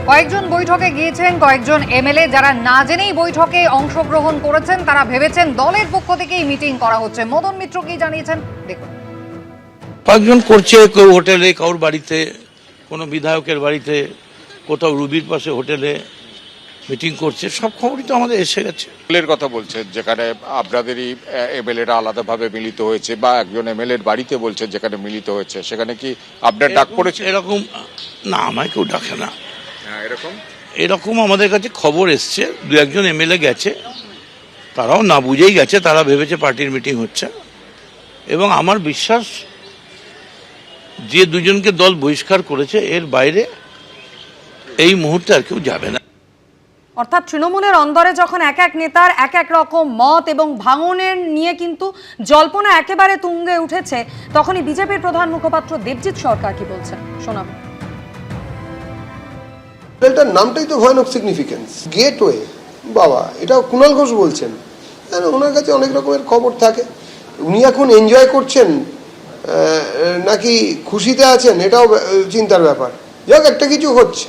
কয়েকজন বৈঠকে গিয়েছেন কয়েকজন এমএলএ যারা না জেনেই বৈঠকে অংশগ্রহণ করেছেন, তারা ভেবেছেন দলের পক্ষ থেকেই মিটিং করা হচ্ছে। মদন মিত্র কি জানিয়েছেন দেখুন। কয়েকজন করছে, কেউ হোটেলে, কারোর বাড়িতে, কোনো বিধায়কের বাড়িতে, কোথাও রুবির পাশে হোটেলে মিটিং করছে। সব খবরই তো আমাদের এসে গেছে। এর কথা বলছেন যেখানে আপনাদেরই এমএলএরা আলাদাভাবে মিলিত হয়েছে, বা একজন এমএলএর বাড়িতে বলছেন যেখানে মিলিত হয়েছে, সেখানে কি আপনার ডাক পড়েছে? এরকম না, আমায় কেউ ডাকে না। এরকম আমাদের কাছে খবর এসছে, দু একজন এমএলএ গেছে, তারাও না বুঝেই গেছে, তারা ভেবেছে পার্টির মিটিং হচ্ছে। এবং আমার বিশ্বাস যে দুজনকে দল বহিষ্কার করেছে এর বাইরে এই মুহূর্তে আর কেউ যাবে না। অর্থাৎ তৃণমূলের অন্দরে যখন এক এক নেতার এক এক রকম মত এবং ভাঙনের নিয়ে কিন্তু জল্পনা একেবারে তুঙ্গে উঠেছে, তখনই বিজেপির প্রধান মুখপাত্র দেবজিৎ সরকার কি বলছেন শোনাব। এটার নামটাই তো ভয়ানক সিগনিফিকেন্স, গেটওয়ে। বাবা, এটা কুণাল ঘোষ বলছেন, ওনার কাছে অনেক রকমের খবর থাকে। উনি এখন এনজয় করছেন নাকি খুশিতে আছেন, এটাও চিন্তার ব্যাপার। যাক, একটা কিছু হচ্ছে।